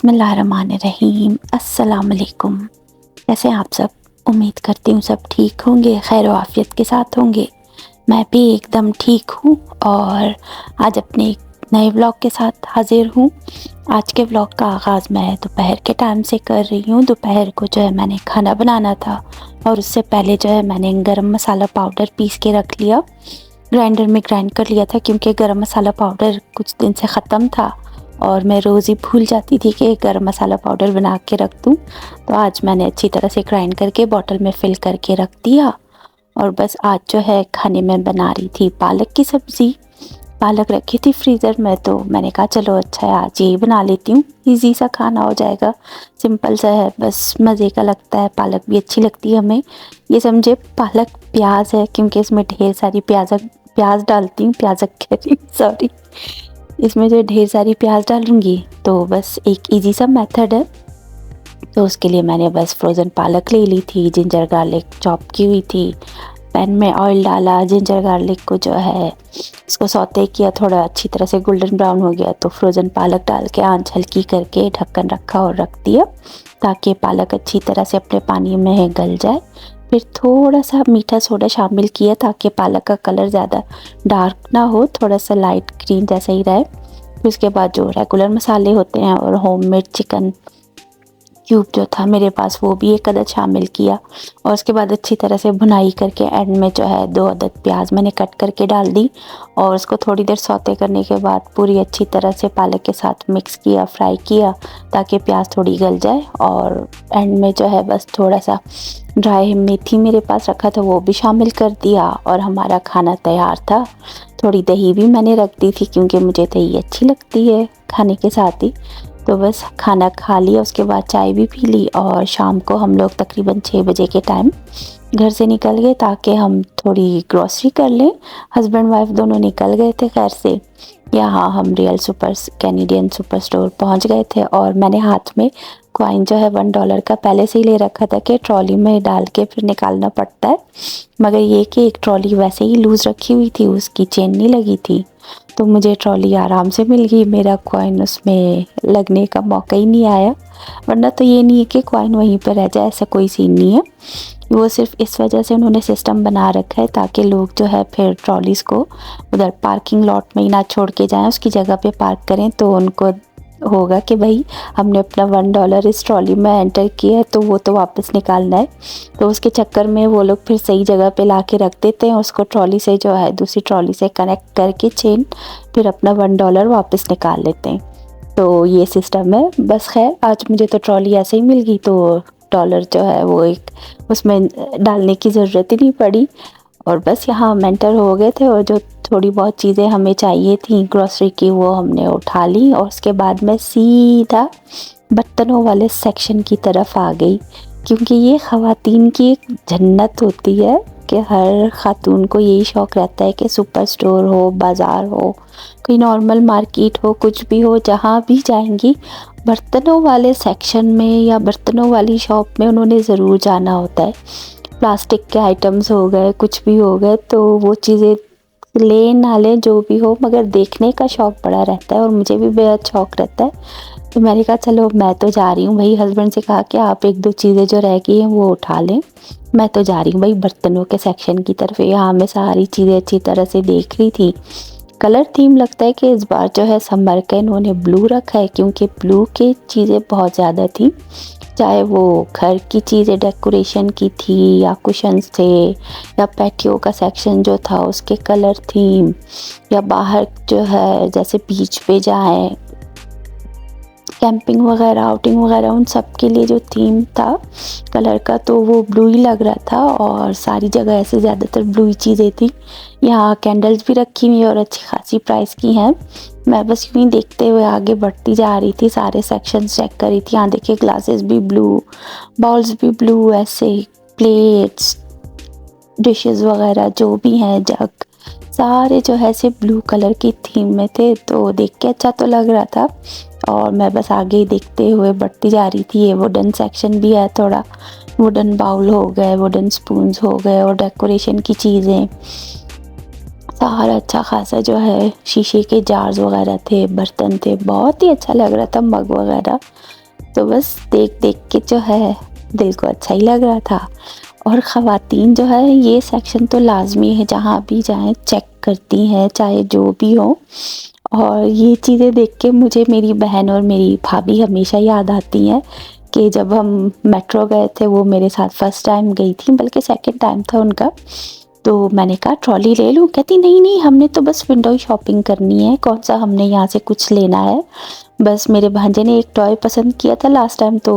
बिस्मिल्लाहिर्रहमानिर्रहीम। अस्सलाम वालेकुम। कैसे हैं आप सब? उम्मीद करती हूँ सब ठीक होंगे, खैर आफियत के साथ होंगे। मैं भी एकदम ठीक हूँ और आज अपने एक नए व्लॉग के साथ हाजिर हूँ। आज के व्लॉग का आगाज़ मैं दोपहर के टाइम से कर रही हूँ। दोपहर को जो है मैंने खाना बनाना था और उससे पहले जो है मैंने गरम मसाला पाउडर पीस के रख लिया, ग्राइंडर में ग्राइंड कर लिया था, क्योंकि गरम मसाला पाउडर कुछ दिन से ख़त्म था और मैं रोज़ ही भूल जाती थी कि गरम मसाला पाउडर बना के रख दूँ। तो आज मैंने अच्छी तरह से ग्राइंड करके बॉटल में फ़िल करके रख दिया और बस आज जो है खाने में बना रही थी पालक की सब्ज़ी। पालक रखी थी फ्रीज़र में, तो मैंने कहा चलो अच्छा है आज यही बना लेती हूँ, इजी सा खाना हो जाएगा, सिंपल सा है, बस मज़े का लगता है। पालक भी अच्छी लगती है हमें। ये समझे पालक प्याज है, क्योंकि इसमें ढेर सारी प्याज डालती हूँ, प्याज कह रही हूँ, सॉरी, इसमें जो ढेर सारी प्याज डालूँगी तो बस एक इजी सा मेथड है। तो उसके लिए मैंने बस फ्रोज़न पालक ले ली थी, जिंजर गार्लिक चॉप की हुई थी, पैन में ऑयल डाला, जिंजर गार्लिक को जो है इसको सौते किया, थोड़ा अच्छी तरह से गोल्डन ब्राउन हो गया तो फ्रोज़न पालक डाल के आंच हल्की करके ढक्कन रखा और रख दिया ताकि पालक अच्छी तरह से अपने पानी में गल जाए। फिर थोड़ा सा मीठा सोडा शामिल किया ताकि पालक का कलर ज़्यादा डार्क ना हो, थोड़ा सा लाइट ग्रीन जैसा ही रहे। फिर उसके बाद जो रेगुलर मसाले होते हैं और होममेड चिकन क्यूब जो था मेरे पास वो भी एक अदद शामिल किया और उसके बाद अच्छी तरह से भुनाई करके एंड में जो है 2 अदद प्याज मैंने कट करके डाल दी और उसको थोड़ी देर सौते करने के बाद पूरी अच्छी तरह से पालक के साथ मिक्स किया, फ्राई किया ताकि प्याज थोड़ी गल जाए। और एंड में जो है बस थोड़ा सा ड्राई मेथी मेरे पास रखा था वो भी शामिल कर दिया और हमारा खाना तैयार था। थोड़ी दही भी मैंने रख दी थी क्योंकि मुझे दही अच्छी लगती है खाने के साथ ही। तो बस खाना खा लिया, उसके बाद चाय भी पी ली और शाम को हम लोग तकरीबन 6 बजे के टाइम घर से निकल गए ताकि हम थोड़ी ग्रॉसरी कर लें। हस्बैंड वाइफ दोनों निकल गए थे घर से। यहाँ हम रियल कैनेडियन सुपर स्टोर पहुँच गए थे और मैंने हाथ में कॉइन जो है $1 का पहले से ही ले रखा था कि ट्रॉली में डाल के फिर निकालना पड़ता है, मगर ये कि एक ट्रॉली वैसे ही लूज़ रखी हुई थी, उसकी चेन नहीं लगी थी, तो मुझे ट्रॉली आराम से मिल गई, मेरा कॉइन उसमें लगने का मौका ही नहीं आया। वरना तो ये नहीं है कि कॉइन वहीं पर रह जाए, ऐसा कोई सीन नहीं है। वो सिर्फ इस वजह से उन्होंने सिस्टम बना रखा है ताकि लोग जो है फिर ट्रॉलीज़ को उधर पार्किंग लॉट में ही ना छोड़ के जाएं, उसकी जगह पे पार्क करें, तो उनको होगा कि भाई हमने अपना $1 इस ट्रॉली में एंटर किया है तो वो तो वापस निकालना है। तो उसके चक्कर में वो लोग फिर सही जगह पे ला के रख देते हैं उसको, ट्रॉली से जो है दूसरी ट्रॉली से कनेक्ट करके चेन, फिर अपना $1 वापस निकाल लेते हैं। तो ये सिस्टम है। बस खैर आज मुझे तो ट्रॉली ऐसे ही मिल गई तो डॉलर जो है वो एक उसमें डालने की ज़रूरत ही नहीं पड़ी और बस यहाँ हम एंटर हो गए थे और जो थोड़ी बहुत चीज़ें हमें चाहिए थी ग्रॉसरी की वो हमने उठा ली और उसके बाद मैं सीधा बर्तनों वाले सेक्शन की तरफ आ गई, क्योंकि ये ख़वातीन की एक जन्नत होती है कि हर ख़ातून को यही शौक़ रहता है कि सुपर स्टोर हो, बाज़ार हो, कोई नॉर्मल मार्केट हो, कुछ भी हो, जहाँ भी जाएंगी बर्तनों वाले सेक्शन में या बर्तनों वाली शॉप में उन्होंने ज़रूर जाना होता है। प्लास्टिक के आइटम्स हो गए, कुछ भी हो गए, तो वो चीज़ें ले ना लें जो भी हो, मगर देखने का शौक़ बड़ा रहता है और मुझे भी बेहद शौक़ रहता है। तो मैंने कहा चलो मैं तो जा रही हूँ भाई, हस्बैंड से कहा कि आप 1-2 चीज़ें जो रह गई हैं वो उठा लें, मैं तो जा रही हूँ भाई बर्तनों के सेक्शन की तरफ। यहाँ मैं सारी चीज़ें अच्छी तरह से देख रही थी। कलर थीम लगता है कि इस बार जो है समर का इन्होंने ब्लू रखा है, क्योंकि ब्लू की चीज़ें बहुत ज़्यादा थी, चाहे वो घर की चीज़ें डेकोरेशन की थी या कुशन्स थे या पैटियो का सेक्शन जो था उसके कलर थीम, या बाहर जो है जैसे बीच पे जाएं, कैंपिंग वगैरह, आउटिंग वगैरह, उन सब के लिए जो थीम था कलर का तो वो ब्लू ही लग रहा था और सारी जगह ऐसे ज़्यादातर ब्लू ही चीज़ें थी। यहाँ कैंडल्स भी रखी हुई और अच्छी खासी प्राइस की हैं। मैं बस यूँ ही देखते हुए आगे बढ़ती जा रही थी, सारे सेक्शन चेक कर रही थी। यहाँ देखिए ग्लासेस भी ब्लू, बाउल्स भी ब्लू, ऐसे प्लेट्स, डिशेस वगैरह जो भी हैं, जग, सारे जो है से ब्लू कलर की थीम में थे, तो देख के अच्छा तो लग रहा था और मैं बस आगे ही देखते हुए बढ़ती जा रही थी। ये वुडन सेक्शन भी है, थोड़ा वुडन बाउल हो गए, वुडन स्पून्स हो गए और डेकोरेशन की चीज़ें, सारा अच्छा खासा जो है शीशे के जार्स वगैरह थे, बर्तन थे, बहुत ही अच्छा लग रहा था, मग वगैरह। तो बस देख देख के जो है दिल को अच्छा ही लग रहा था। और ख़वातीन जो है ये सेक्शन तो लाजमी है, जहाँ भी जाएं चेक करती हैं, चाहे जो भी हो। और ये चीज़ें देख के मुझे मेरी बहन और मेरी भाभी हमेशा याद आती हैं कि जब हम मेट्रो गए थे, वो मेरे साथ फर्स्ट टाइम गई थी, बल्कि सेकंड टाइम था उनका। तो मैंने कहा ट्रॉली ले लूँ, कहती नहीं नहीं, हमने तो बस विंडो शॉपिंग करनी है, कौन सा हमने यहाँ से कुछ लेना है। बस मेरे भांजे ने एक टॉय पसंद किया था लास्ट टाइम, तो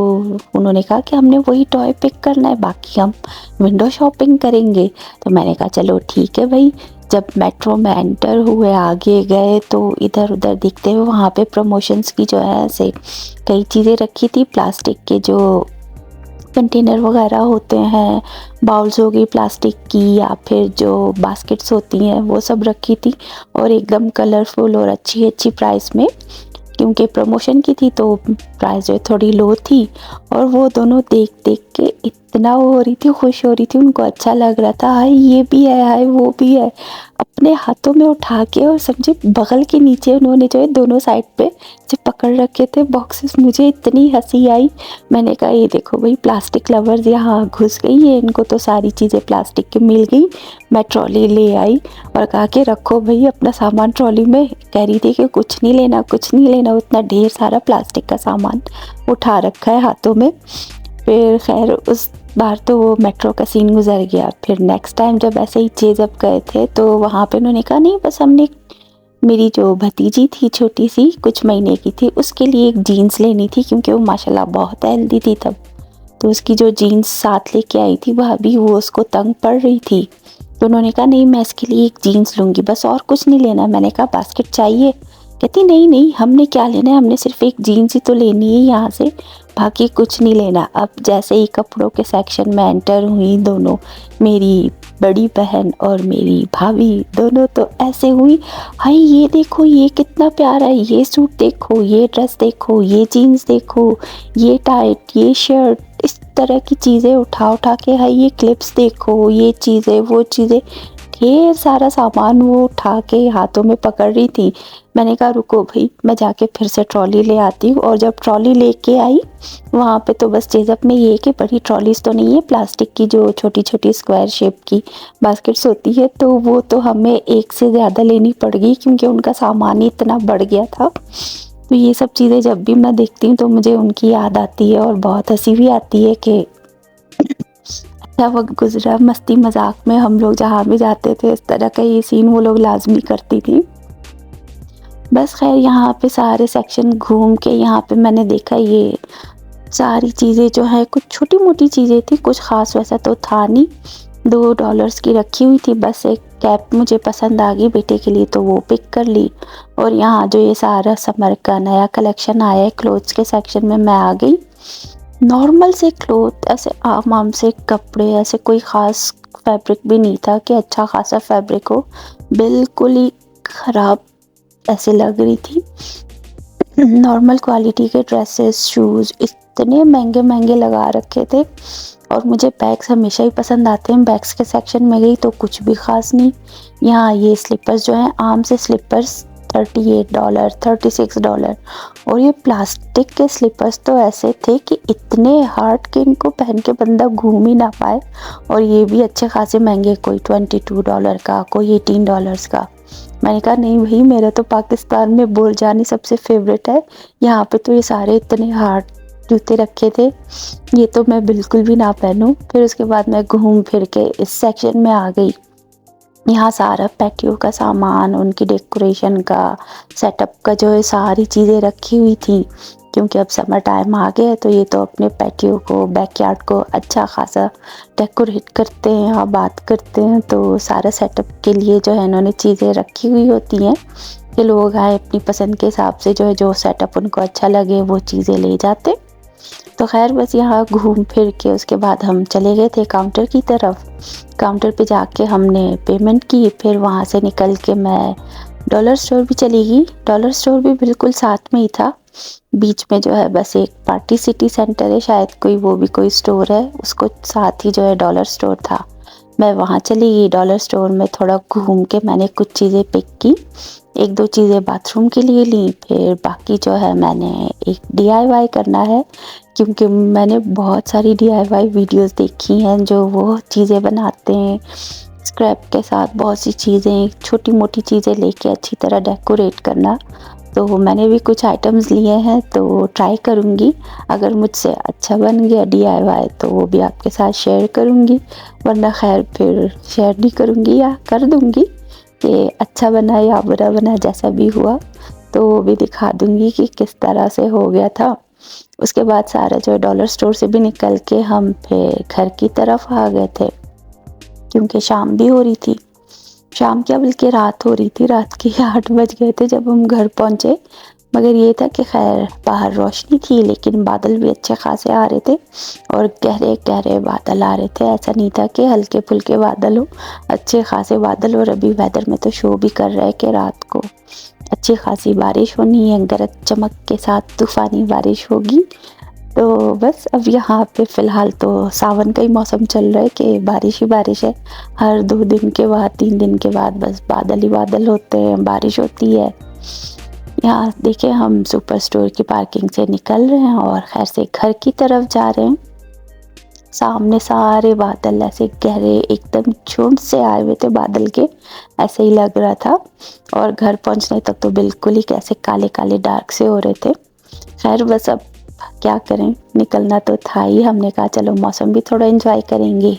उन्होंने कहा कि हमने वही टॉय पिक करना है, बाकी हम विंडो शॉपिंग करेंगे। तो मैंने कहा चलो ठीक है भाई। जब मेट्रो में एंटर हुए, आगे गए, तो इधर उधर दिखते हुए वहाँ पे प्रमोशंस की जो है ऐसे कई चीज़ें रखी थी। प्लास्टिक के जो कंटेनर वगैरह होते हैं, बाउल्स हो गई प्लास्टिक की, या फिर जो बास्केट्स होती हैं, वो सब रखी थी। और एकदम कलरफुल और अच्छी अच्छी प्राइस में, क्योंकि प्रमोशन की थी तो प्राइस जो थोड़ी लो थी। और वो दोनों देख देख के इतना वो हो रही थी, खुश हो रही थी, उनको अच्छा लग रहा था, हाय ये भी है, हाय वो भी है। अपने हाथों में उठा के और समझे बगल के नीचे उन्होंने जो है दोनों साइड पे जो पकड़ रखे थे बॉक्सेस। मुझे इतनी हंसी आई। मैंने कहा ये देखो भाई, प्लास्टिक लवर्स यहाँ घुस गई है, इनको तो सारी चीज़ें प्लास्टिक की मिल गई। मैं ट्रॉली ले आई और कहा कि रखो भाई अपना सामान ट्रॉली में। कह रही थी कि कुछ नहीं लेना, कुछ नहीं लेना, उतना ढेर सारा प्लास्टिक का सामान उठा रखा है हाथों में। फिर खैर उस बार तो वो मेट्रो का सीन गुजर गया। फिर नेक्स्ट टाइम जब ऐसे ही जब गए थे, तो वहाँ पे उन्होंने कहा नहीं, बस हमने मेरी जो भतीजी थी छोटी सी, कुछ महीने की थी, उसके लिए एक जीन्स लेनी थी, क्योंकि वो माशाल्लाह बहुत हेल्दी थी तब। तो उसकी जो जीन्स साथ लेके आई थी भाभी, वो उसको तंग पड़ रही थी। तो उन्होंने कहा नहीं, मैं इसके लिए एक जीन्स लूँगी, बस और कुछ नहीं लेना। मैंने कहा बास्केट चाहिए? कहती नहीं नहीं, हमने क्या लेना है, हमने सिर्फ एक जीन्स ही तो लेनी है यहाँ से, बाकी कुछ नहीं लेना। अब जैसे ही कपड़ों के सेक्शन में एंटर हुई दोनों, मेरी बड़ी बहन और मेरी भाभी दोनों तो ऐसे हुई, हाय ये देखो ये कितना प्यारा है, ये सूट देखो, ये ड्रेस देखो, ये जीन्स देखो, ये टाइट, ये शर्ट, इस तरह की चीज़ें उठा उठा के, हाय ये क्लिप्स देखो, ये चीज़ें वो चीज़ें, ढेर सारा सामान वो उठा के हाथों में पकड़ रही थी। मैंने कहा रुको भाई, मैं जाके फिर से ट्रॉली ले आती हूँ। और जब ट्रॉली लेके आई वहाँ पे, तो बस चेज़अप में ये कि बड़ी ट्रॉलीज तो नहीं है, प्लास्टिक की जो छोटी छोटी स्क्वायर शेप की बास्केट्स होती है, तो वो तो हमें एक से ज़्यादा लेनी पड़ गई, क्योंकि उनका सामान ही इतना बढ़ गया था। तो ये सब चीज़ें जब भी मैं देखती हूँ तो मुझे उनकी याद आती है, और बहुत हंसी भी आती है कि अच्छा वक्त गुजरा, मस्ती मजाक में हम लोग जहाँ भी जाते थे इस तरह का ये सीन वो लोग लाजमी करती थी। बस खैर यहाँ पे सारे सेक्शन घूम के यहाँ पे मैंने देखा ये सारी चीज़ें जो है कुछ छोटी मोटी चीज़ें थी, कुछ ख़ास वैसा तो था नहीं। $2 की रखी हुई थी। बस एक कैप मुझे पसंद आ गई बेटे के लिए, तो वो पिक कर ली। और यहाँ जो ये सारा समर का नया कलेक्शन आया है क्लोथ्स के सेक्शन में, मैं आ गई। नॉर्मल से क्लोथ, ऐसे आम आम से कपड़े, ऐसे कोई ख़ास फैब्रिक भी नहीं था कि अच्छा खासा फैब्रिक हो, बिल्कुल ही ख़राब ऐसे लग रही थी। नॉर्मल क्वालिटी के ड्रेसेस, शूज़ इतने महंगे महंगे लगा रखे थे। और मुझे बैग्स हमेशा ही पसंद आते हैं। बैग्स के सेक्शन में गई तो कुछ भी ख़ास नहीं। यहाँ ये स्लीपर्स जो हैं, आम से स्लीपर्स $38, $36। और ये प्लास्टिक के स्लीपर्स तो ऐसे थे कि इतने हार्ड कि इनको पहन के बंदा घूम ही ना पाए। और ये भी अच्छे खासे महंगे, कोई $22 का, कोई $18 का। मैंने कहा नहीं भाई, मेरा तो पाकिस्तान में बोलजानी सबसे फेवरेट है, यहाँ पे तो ये सारे इतने हार्ड जूते रखे थे, ये तो मैं बिल्कुल भी ना पहनूं। फिर उसके बाद मैं घूम फिर के इस सेक्शन में आ गई। यहाँ सारा पैटियो का सामान, उनकी डेकोरेशन का, सेटअप का जो है सारी चीज़ें रखी हुई थी, क्योंकि अब समर टाइम आ गया है, तो ये तो अपने पैटियो को, बैकयार्ड को अच्छा खासा डेकोरेट करते हैं या बात करते हैं। तो सारा सेटअप के लिए जो है इन्होंने चीज़ें रखी हुई होती हैं कि लोग आए अपनी पसंद के हिसाब से जो है जो सेटअप उनको अच्छा लगे वो चीज़ें ले जाते। तो खैर बस यहाँ घूम फिर के उसके बाद हम चले गए थे काउंटर की तरफ। काउंटर पे जाके हमने पेमेंट की, फिर वहाँ से निकल के मैं डॉलर स्टोर भी चली गई। डॉलर स्टोर भी बिल्कुल साथ में ही था, बीच में जो है बस एक पार्टी सिटी सेंटर है शायद कोई, वो भी कोई स्टोर है, उसको साथ ही जो है डॉलर स्टोर था। मैं वहाँ चली गई डॉलर स्टोर में, थोड़ा घूम के मैंने कुछ चीज़ें पिक की, 1-2 चीज़ें बाथरूम के लिए ली, फिर बाकी जो है मैंने एक DIY करना है, क्योंकि मैंने बहुत सारी DIY वीडियोस देखी हैं जो वो चीज़ें बनाते हैं स्क्रैप के साथ, बहुत सी चीज़ें, छोटी मोटी चीज़ें लेके अच्छी तरह डेकोरेट करना। तो मैंने भी कुछ आइटम्स लिए हैं, तो ट्राई करूँगी, अगर मुझसे अच्छा बन गया DIY तो वो भी आपके साथ शेयर करूँगी, वरना खैर फिर शेयर नहीं करूँगी या कर दूँगी कि अच्छा बना या बुरा बना, जैसा भी हुआ तो वो भी दिखा दूँगी कि किस तरह से हो गया था। उसके बाद सारा जो डॉलर स्टोर से भी निकल के हम फिर घर की तरफ आ गए थे, क्योंकि शाम भी हो रही थी, शाम क्या बल्कि रात हो रही थी, रात के 8 बज गए थे जब हम घर पहुँचे। मगर ये था कि खैर बाहर रोशनी थी, लेकिन बादल भी अच्छे खासे आ रहे थे और गहरे-गहरे बादल आ रहे थे, ऐसा नहीं था कि हल्के-फुल्के बादल हो, अच्छे खासे बादल। और अभी वेदर में तो शो भी कर रहा है कि रात को अच्छी खासी बारिश होनी है, गरज चमक के साथ तूफ़ानी बारिश होगी। तो बस अब यहाँ पे फ़िलहाल तो सावन का ही मौसम चल रहा है कि बारिश ही बारिश है, हर 2 दिन के बाद 3 दिन के बाद बस बादल ही बादल होते हैं, बारिश होती है। यहाँ देखिए हम सुपर स्टोर की पार्किंग से निकल रहे हैं और खैर से घर की तरफ जा रहे हैं। सामने सारे बादल ऐसे गहरे एकदम झुंड से आए हुए थे बादल के, ऐसे ही लग रहा था। और घर पहुंचने तक तो बिल्कुल ही कैसे काले काले डार्क से हो रहे थे। खैर बस अब क्या करें, निकलना तो था ही। हमने कहा चलो मौसम भी थोड़ा एंजॉय करेंगे,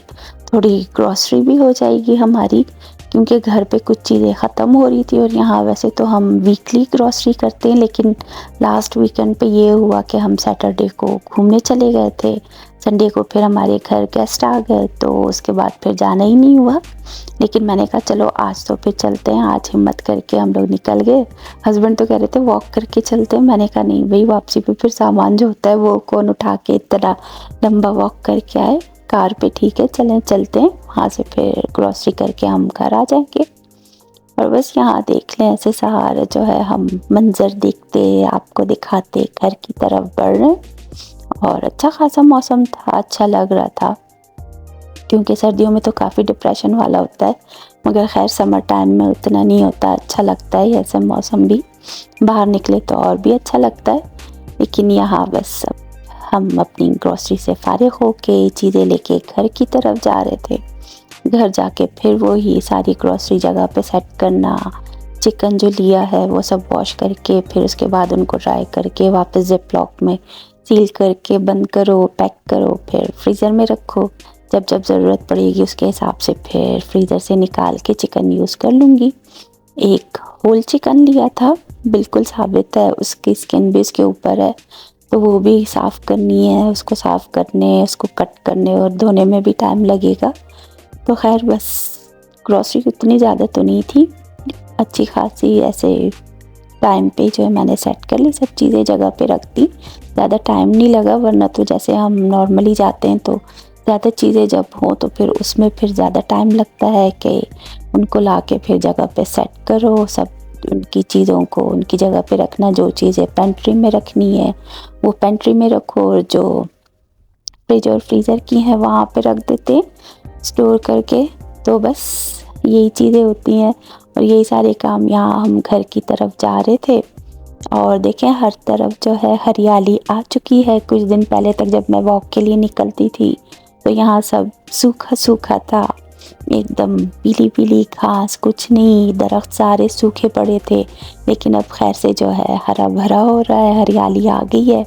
थोड़ी ग्रॉसरी भी हो जाएगी हमारी, क्योंकि घर पे कुछ चीज़ें ख़त्म हो रही थी। और यहाँ वैसे तो हम वीकली ग्रॉसरी करते हैं, लेकिन लास्ट वीकेंड पे ये हुआ कि हम सैटरडे को घूमने चले गए थे, संडे को फिर हमारे घर गेस्ट आ गए, तो उसके बाद फिर जाना ही नहीं हुआ। लेकिन मैंने कहा चलो आज तो फिर चलते हैं, आज हिम्मत करके हम लोग निकल गए। हस्बैंड तो कह रहे थे वॉक करके चलते हैं, मैंने कहा नहीं भाई, वापसी पे फिर सामान जो होता है वो कौन उठा के इतना लंबा वॉक करके आए, कार पे ठीक है चलें चलते हैं, वहाँ से फिर ग्रॉसरी करके हम घर आ जाएंगे। और बस यहाँ देख लें, ऐसे सहारा जो है हम मंजर देखते आपको दिखाते घर की तरफ बढ़ रहे हैं। और अच्छा खासा मौसम था, अच्छा लग रहा था, क्योंकि सर्दियों में तो काफ़ी डिप्रेशन वाला होता है, मगर खैर समर टाइम में उतना नहीं होता, अच्छा लगता है ऐसा मौसम भी, बाहर निकले तो और भी अच्छा लगता है। लेकिन यहाँ बस हम अपनी ग्रॉसरी से फारिग होके चीज़ें लेके घर की तरफ जा रहे थे। घर जाके फिर वही सारी ग्रॉसरी जगह पे सेट करना, चिकन जो लिया है वो सब वॉश करके फिर उसके बाद उनको ड्राई करके वापस ज़िप लॉक में सील करके बंद करो, पैक करो, फिर फ्रीज़र में रखो। जब जब ज़रूरत पड़ेगी उसके हिसाब से फिर फ्रीज़र से निकाल के चिकन यूज़ कर लूँगी। एक होल चिकन लिया था, बिल्कुल साबित है, उसकी स्किन भी उसके ऊपर है, तो वो भी साफ़ करनी है, उसको साफ़ करने, उसको कट करने और धोने में भी टाइम लगेगा। तो खैर बस ग्रॉसरी उतनी ज़्यादा तो नहीं थी, अच्छी खासी ऐसे टाइम पे जो है मैंने सेट कर ली, सब चीज़ें जगह पे रख दी, ज़्यादा टाइम नहीं लगा। वरना तो जैसे हम नॉर्मली जाते हैं तो ज़्यादा चीज़ें जब हों तो फिर उसमें फिर ज़्यादा टाइम लगता है कि उनको ला के फिर जगह पे सेट करो, सब उनकी चीज़ों को उनकी जगह पे रखना, जो चीज़ें पेंट्री में रखनी है वो पेंट्री में रखो, और जो फ्रिज और फ्रीज़र की हैं वहाँ पे रख देते स्टोर करके। तो बस यही चीज़ें होती हैं और यही सारे काम। यहाँ हम घर की तरफ जा रहे थे और देखें हर तरफ जो है हरियाली आ चुकी है। कुछ दिन पहले तक जब मैं वॉक के लिए निकलती थी तो यहाँ सब सूखा सूखा था, एकदम पीली पीली घास, कुछ नहीं, दरख्त सारे सूखे पड़े थे। लेकिन अब खैर से जो है हरा भरा हो रहा है, हरियाली आ गई है,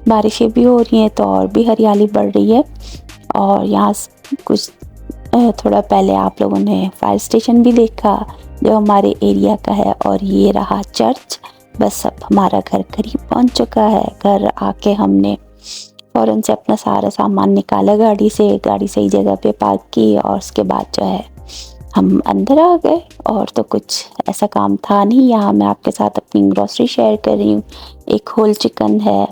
बारिशें भी हो रही हैं तो और भी हरियाली बढ़ रही है। और यहाँ कुछ थोड़ा पहले आप लोगों ने फायर स्टेशन भी देखा जो हमारे एरिया का है, और ये रहा चर्च। बस अब हमारा घर करीब पहुंच चुका है। घर आके हमने फ़ौरन से अपना सारा सामान निकाला, गाड़ी से ही जगह पे पार्क की, और उसके बाद जो है हम अंदर आ गए। और तो कुछ ऐसा काम था नहीं। यहाँ मैं आपके साथ अपनी ग्रॉसरी शेयर कर रही हूँ। एक होल चिकन है,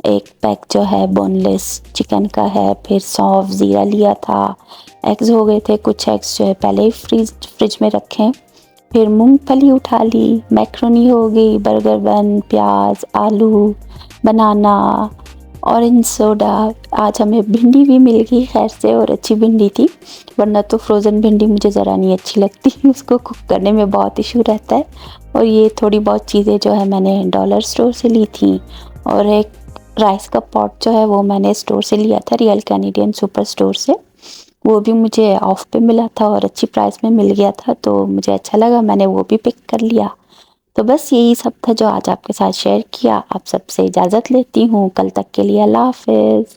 एक पैक जो है बोनलेस चिकन का है, फिर सौंफ ज़ीरा लिया था, एग्स हो गए थे, कुछ एग्स जो है पहले ही फ्रिज में रखें, फिर मूंगफली उठा ली, मैक्रोनी हो गई, बर्गर बन, प्याज, आलू, बनाना, ऑरेंज सोडा। आज हमें भिंडी भी मिल गई खैर से, और अच्छी भिंडी थी, वरना तो फ्रोज़न भिंडी मुझे ज़रा नहीं अच्छी लगती उसको कुक करने में बहुत इशू रहता है। और ये थोड़ी बहुत चीज़ें जो है मैंने डॉलर स्टोर से ली थी, और एक राइस का पॉट जो है वो मैंने स्टोर से लिया था, रियल कैनेडियन सुपर स्टोर से। वो भी मुझे ऑफ पे मिला था और अच्छी प्राइस में मिल गया था, तो मुझे अच्छा लगा, मैंने वो भी पिक कर लिया। तो बस यही सब था जो आज आपके साथ शेयर किया। आप सबसे इजाज़त लेती हूँ, कल तक के लिए अल्लाह हाफ़िज़।